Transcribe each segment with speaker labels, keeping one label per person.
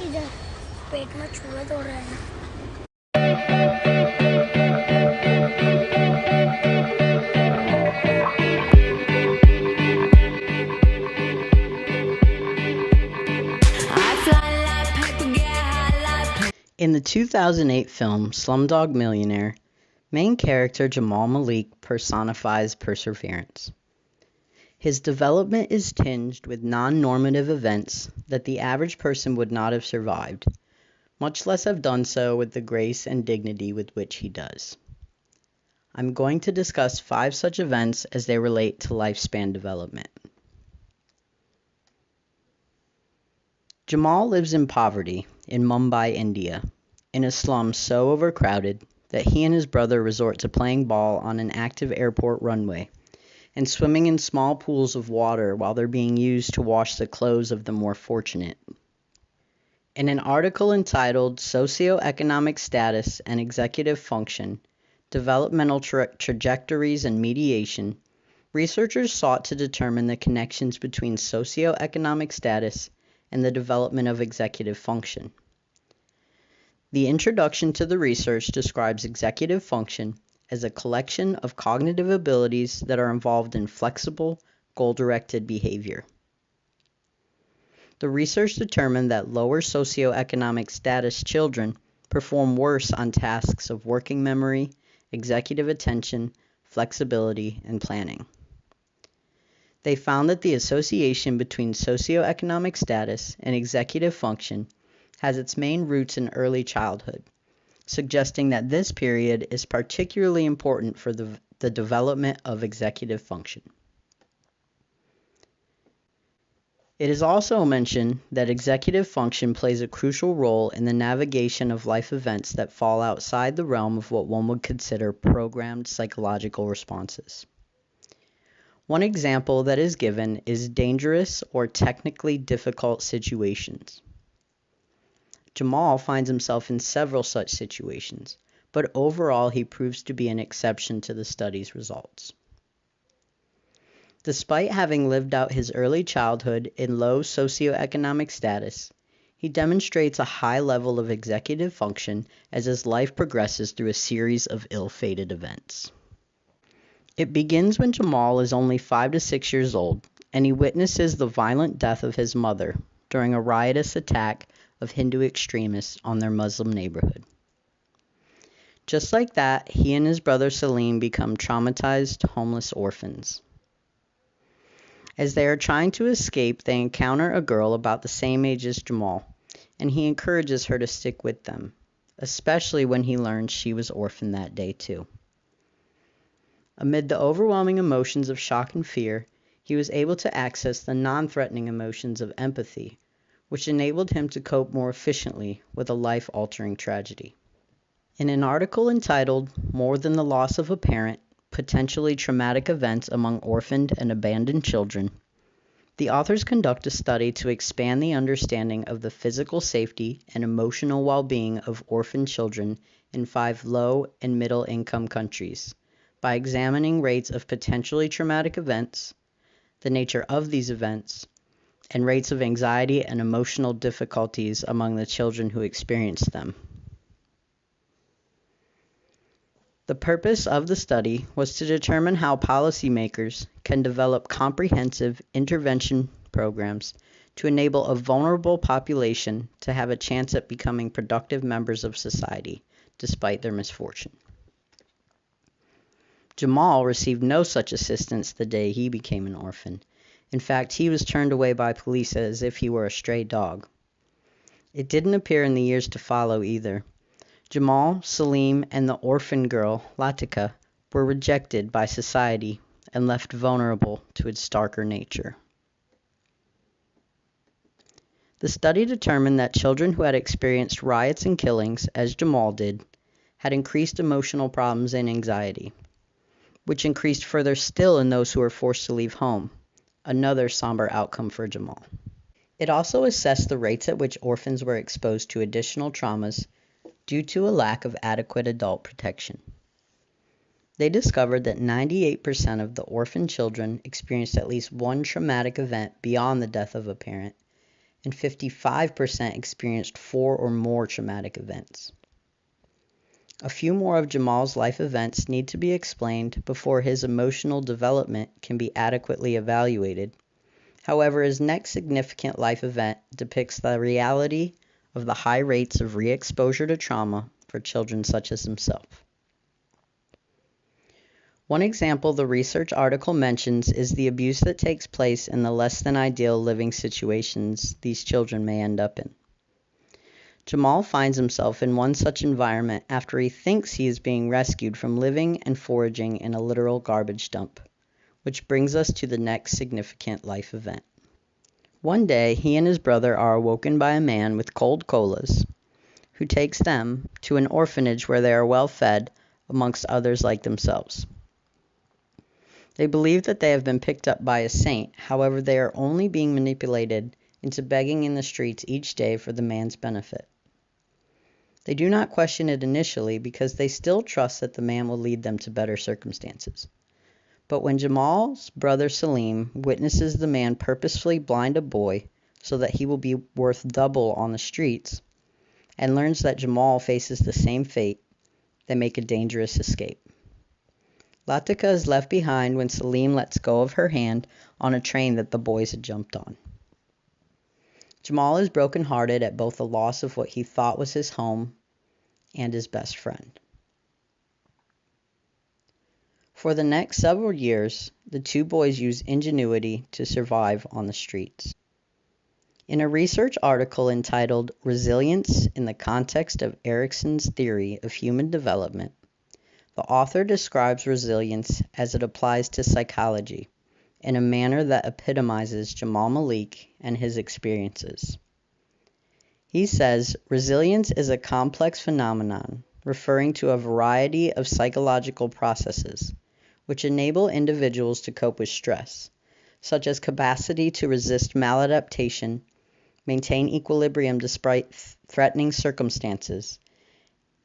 Speaker 1: इधर पेट में छुआ तो रहा है।
Speaker 2: In the 2008 film Slumdog Millionaire, main character Jamal Malik personifies perseverance. His development is tinged with non-normative events that the average person would not have survived, much less have done so with the grace and dignity with which he does. I'm going to discuss 5 such events as they relate to lifespan development. Jamal lives in poverty in Mumbai, India, in a slum so overcrowded that he and his brother resort to playing ball on an active airport runway and swimming in small pools of water while they're being used to wash the clothes of the more fortunate. In an article entitled Socioeconomic Status and Executive Function, Developmental Trajectories and Mediation, researchers sought to determine the connections between socioeconomic status and the development of executive function. The introduction to the research describes executive function as a collection of cognitive abilities that are involved in flexible, goal-directed behavior. The research determined that lower socioeconomic status children perform worse on tasks of working memory, executive attention, flexibility, and planning. They found that the association between socioeconomic status and executive function has its main roots in early childhood, suggesting that this period is particularly important for the development of executive function. It is also mentioned that executive function plays a crucial role in the navigation of life events that fall outside the realm of what one would consider programmed psychological responses. One example that is given is dangerous or technically difficult situations. Jamal finds himself in several such situations, but overall he proves to be an exception to the study's results. Despite having lived out his early childhood in low socioeconomic status, he demonstrates a high level of executive function as his life progresses through a series of ill-fated events. It begins when Jamal is only 5 to 6 years old, and he witnesses the violent death of his mother during a riotous attack of Hindu extremists on their Muslim neighborhood. Just like that, he and his brother Salim become traumatized, homeless orphans. As they are trying to escape, they encounter a girl about the same age as Jamal, and he encourages her to stick with them, especially when he learns she was orphaned that day too. Amid the overwhelming emotions of shock and fear, he was able to access the non-threatening emotions of empathy, which enabled him to cope more efficiently with a life-altering tragedy. In an article entitled More Than the Loss of a Parent, Potentially Traumatic Events Among Orphaned and Abandoned Children, the authors conduct a study to expand the understanding of the physical safety and emotional well-being of orphaned children in 5 low- and middle-income countries by examining rates of potentially traumatic events, the nature of these events, and rates of anxiety and emotional difficulties among the children who experienced them. The purpose of the study was to determine how policymakers can develop comprehensive intervention programs to enable a vulnerable population to have a chance at becoming productive members of society, despite their misfortune. Jamal received no such assistance the day he became an orphan. In fact, he was turned away by police as if he were a stray dog. It didn't appear in the years to follow either. Jamal, Salim, and the orphan girl, Latika, were rejected by society and left vulnerable to its darker nature. The study determined that children who had experienced riots and killings, as Jamal did, had increased emotional problems and anxiety, which increased further still in those who were forced to leave home, another somber outcome for Jamal. It also assessed the rates at which orphans were exposed to additional traumas due to a lack of adequate adult protection. They discovered that 98% of the orphan children experienced at least one traumatic event beyond the death of a parent, and 55% experienced 4 or more traumatic events. A few more of Jamal's life events need to be explained before his emotional development can be adequately evaluated. However, his next significant life event depicts the reality of the high rates of re-exposure to trauma for children such as himself. One example the research article mentions is the abuse that takes place in the less than ideal living situations these children may end up in. Jamal finds himself in one such environment after he thinks he is being rescued from living and foraging in a literal garbage dump, which brings us to the next significant life event. One day, he and his brother are awoken by a man with cold colas, who takes them to an orphanage where they are well fed, amongst others like themselves. They believe that they have been picked up by a saint, however they are only being manipulated into begging in the streets each day for the man's benefit. They do not question it initially because they still trust that the man will lead them to better circumstances. But when Jamal's brother Salim witnesses the man purposefully blind a boy so that he will be worth double on the streets, and learns that Jamal faces the same fate, they make a dangerous escape. Latika is left behind when Salim lets go of her hand on a train that the boys had jumped on. Jamal is brokenhearted at both the loss of what he thought was his home and his best friend. For the next several years, the two boys use ingenuity to survive on the streets. In a research article entitled Resilience in the Context of Erikson's Theory of Human Development, the author describes resilience as it applies to psychology in a manner that epitomizes Jamal Malik and his experiences. He says, resilience is a complex phenomenon referring to a variety of psychological processes which enable individuals to cope with stress, such as capacity to resist maladaptation, maintain equilibrium despite threatening circumstances,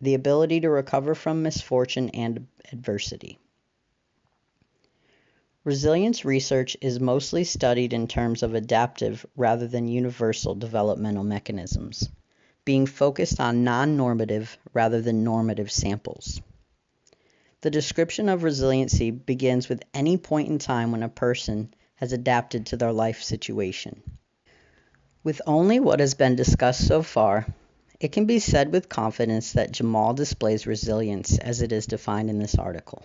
Speaker 2: the ability to recover from misfortune and adversity. Resilience research is mostly studied in terms of adaptive rather than universal developmental mechanisms, being focused on non-normative rather than normative samples. The description of resiliency begins with any point in time when a person has adapted to their life situation. With only what has been discussed so far, it can be said with confidence that Jamal displays resilience as it is defined in this article.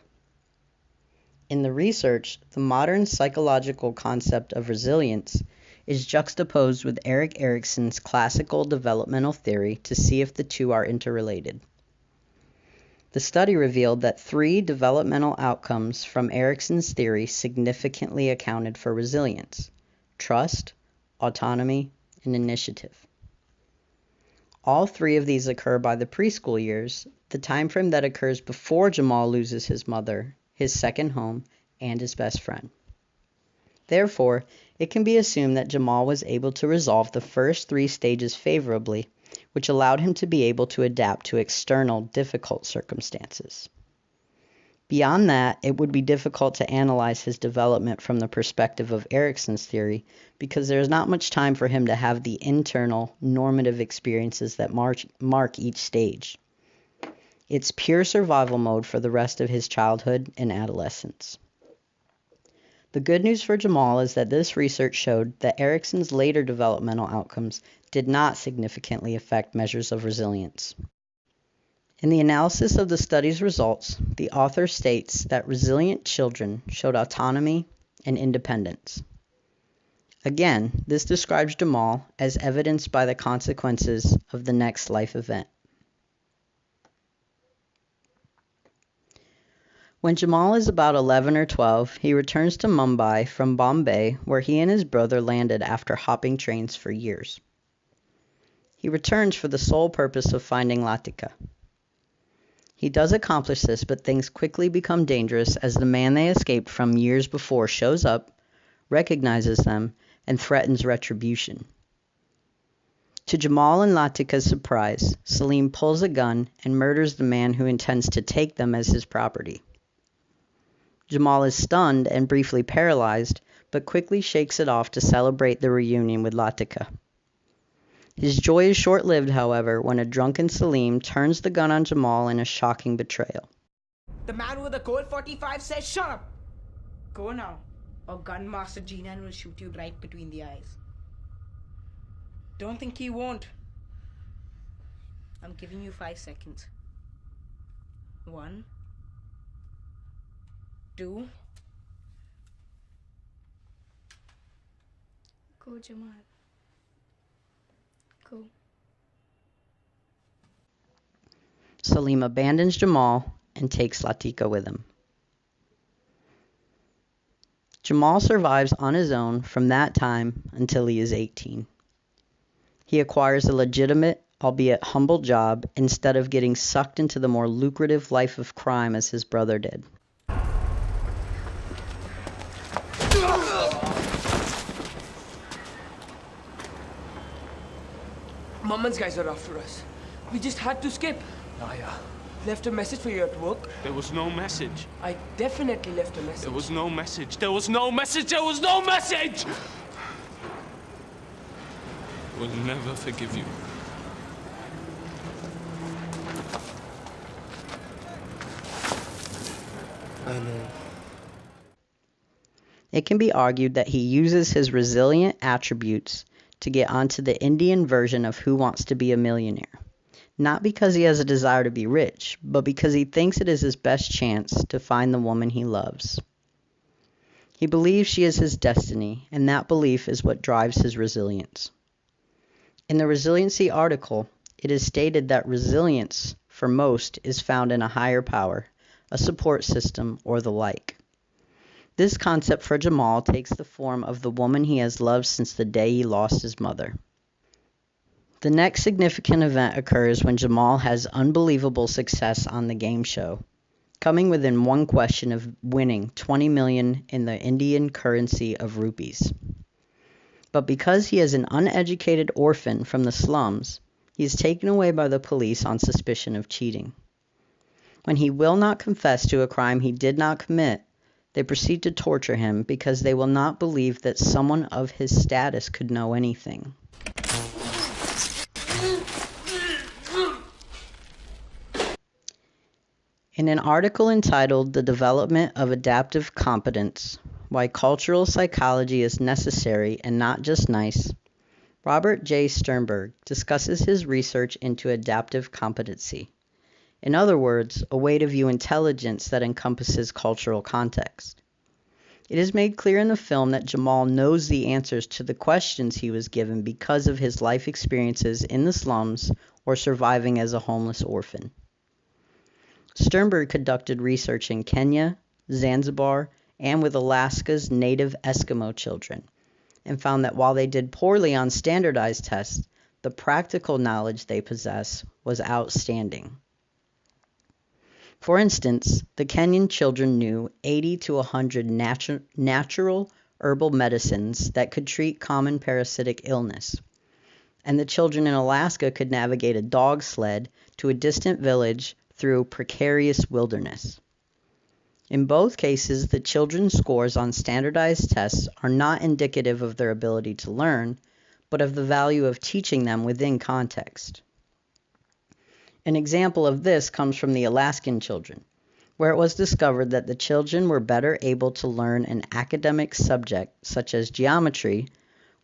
Speaker 2: In the research, the modern psychological concept of resilience is juxtaposed with Erik Erikson's classical developmental theory to see if the two are interrelated. The study revealed that 3 developmental outcomes from Erikson's theory significantly accounted for resilience: trust, autonomy, and initiative. All 3 of these occur by the preschool years, the time frame that occurs before Jamal loses his mother, his second home, and his best friend. Therefore, it can be assumed that Jamal was able to resolve the first 3 stages favorably, which allowed him to be able to adapt to external, difficult circumstances. Beyond that, it would be difficult to analyze his development from the perspective of Erikson's theory because there is not much time for him to have the internal, normative experiences that mark each stage. It's pure survival mode for the rest of his childhood and adolescence. The good news for Jamal is that this research showed that Erikson's later developmental outcomes did not significantly affect measures of resilience. In the analysis of the study's results, the author states that resilient children showed autonomy and independence. Again, this describes Jamal as evidenced by the consequences of the next life event. When Jamal is about 11 or 12, he returns to Mumbai from Bombay, where he and his brother landed after hopping trains for years. He returns for the sole purpose of finding Latika. He does accomplish this, but things quickly become dangerous as the man they escaped from years before shows up, recognizes them, and threatens retribution. To Jamal and Latika's surprise, Salim pulls a gun and murders the man who intends to take them as his property. Jamal is stunned and briefly paralyzed, but quickly shakes it off to celebrate the reunion with Latika. His joy is short-lived, however, when a drunken Salim turns the gun on Jamal in a shocking betrayal.
Speaker 3: The man with the Colt 45 says, "Shut up! Go now, or Gunmaster Jinan will shoot you right between the eyes." Don't think he won't. I'm giving you 5 seconds. 1, 2.
Speaker 1: Go, Jamal. Go.
Speaker 2: Salim abandons Jamal and takes Latika with him. Jamal survives on his own from that time until he is 18. He acquires a legitimate, albeit humble job, instead of getting sucked into the more lucrative life of crime as his brother did.
Speaker 3: Maman's guys are after us. We just had to skip.
Speaker 4: Naya.
Speaker 3: Left a message for you at work.
Speaker 4: There was no message.
Speaker 3: I definitely left a message.
Speaker 4: There was no message. There was no message. There was no message! We'll never forgive you.
Speaker 5: I know.
Speaker 2: It can be argued that he uses his resilient attributes to get onto the Indian version of Who Wants to Be a Millionaire. Not because he has a desire to be rich, but because he thinks it is his best chance to find the woman he loves. He believes she is his destiny, and that belief is what drives his resilience. In the resiliency article, it is stated that resilience, for most, is found in a higher power, a support system, or the like. This concept for Jamal takes the form of the woman he has loved since the day he lost his mother. The next significant event occurs when Jamal has unbelievable success on the game show, coming within one question of winning 20 million in the Indian currency of rupees. But because he is an uneducated orphan from the slums, he is taken away by the police on suspicion of cheating. When he will not confess to a crime he did not commit, they proceed to torture him because they will not believe that someone of his status could know anything. In an article entitled "The Development of Adaptive Competence: Why Cultural Psychology is Necessary and Not Just Nice," Robert J. Sternberg discusses his research into adaptive competency. In other words, a way to view intelligence that encompasses cultural context. It is made clear in the film that Jamal knows the answers to the questions he was given because of his life experiences in the slums or surviving as a homeless orphan. Sternberg conducted research in Kenya, Zanzibar, and with Alaska's native Eskimo children, and found that while they did poorly on standardized tests, the practical knowledge they possess was outstanding. For instance, the Kenyan children knew 80 to 100 natural herbal medicines that could treat common parasitic illness, and the children in Alaska could navigate a dog sled to a distant village through precarious wilderness. In both cases, the children's scores on standardized tests are not indicative of their ability to learn, but of the value of teaching them within context. An example of this comes from the Alaskan children, where it was discovered that the children were better able to learn an academic subject, such as geometry,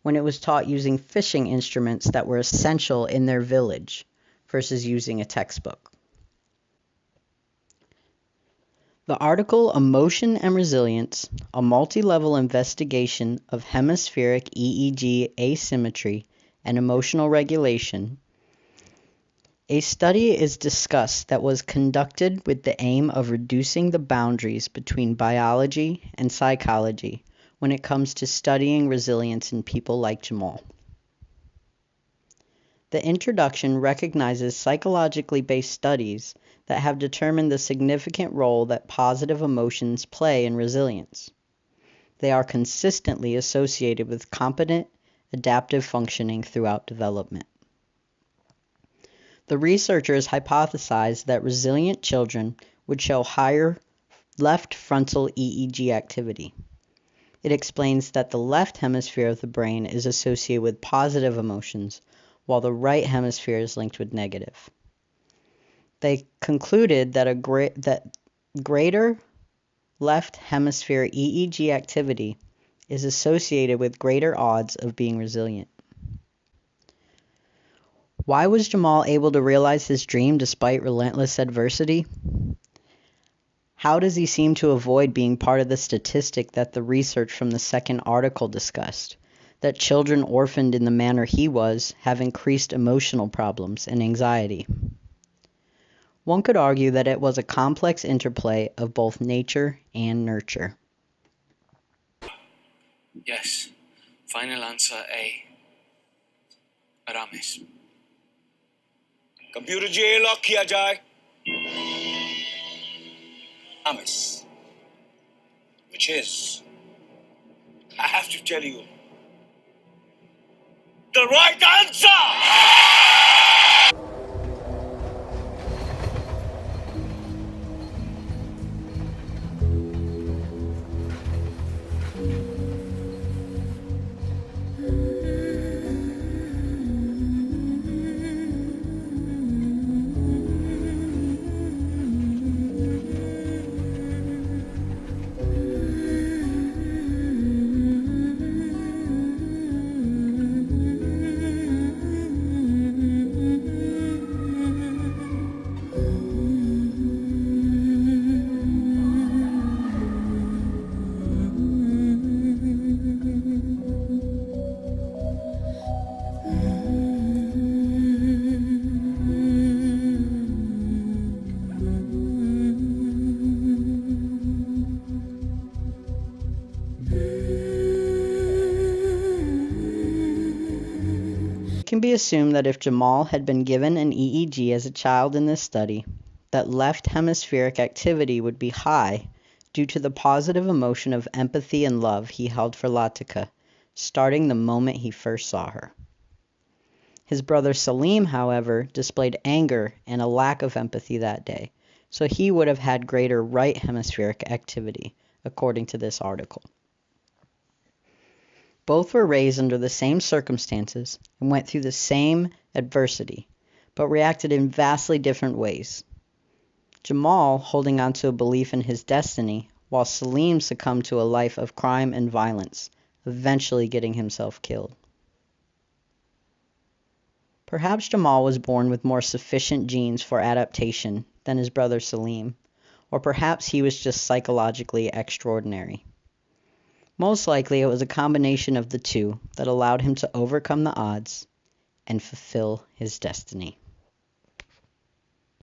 Speaker 2: when it was taught using fishing instruments that were essential in their village, versus using a textbook. The article "Emotion and Resilience: A Multi-Level Investigation of Hemispheric EEG Asymmetry and Emotional Regulation," a study is discussed that was conducted with the aim of reducing the boundaries between biology and psychology when it comes to studying resilience in people like Jamal. The introduction recognizes psychologically based studies that have determined the significant role that positive emotions play in resilience. They are consistently associated with competent, adaptive functioning throughout development. The researchers hypothesized that resilient children would show higher left frontal EEG activity. It explains that the left hemisphere of the brain is associated with positive emotions, while the right hemisphere is linked with negative. They concluded that greater left hemisphere EEG activity is associated with greater odds of being resilient. Why was Jamal able to realize his dream despite relentless adversity? How does he seem to avoid being part of the statistic that the research from the second article discussed, that children orphaned in the manner he was have increased emotional problems and anxiety? One could argue that it was a complex interplay of both nature and nurture.
Speaker 5: Yes. Final answer A. Aramis.
Speaker 6: Computer ji lock किया जाए. Aramis, which is, I have to tell you, the right answer.
Speaker 2: It can be assumed that if Jamal had been given an EEG as a child in this study, that left hemispheric activity would be high due to the positive emotion of empathy and love he held for Latika, starting the moment he first saw her. His brother Salim, however, displayed anger and a lack of empathy that day, so he would have had greater right hemispheric activity, according to this article. Both were raised under the same circumstances and went through the same adversity, but reacted in vastly different ways. Jamal holding on to a belief in his destiny, while Salim succumbed to a life of crime and violence, eventually getting himself killed. Perhaps Jamal was born with more sufficient genes for adaptation than his brother Salim, or perhaps he was just psychologically extraordinary. Most likely it was a combination of the two that allowed him to overcome the odds and fulfill his destiny.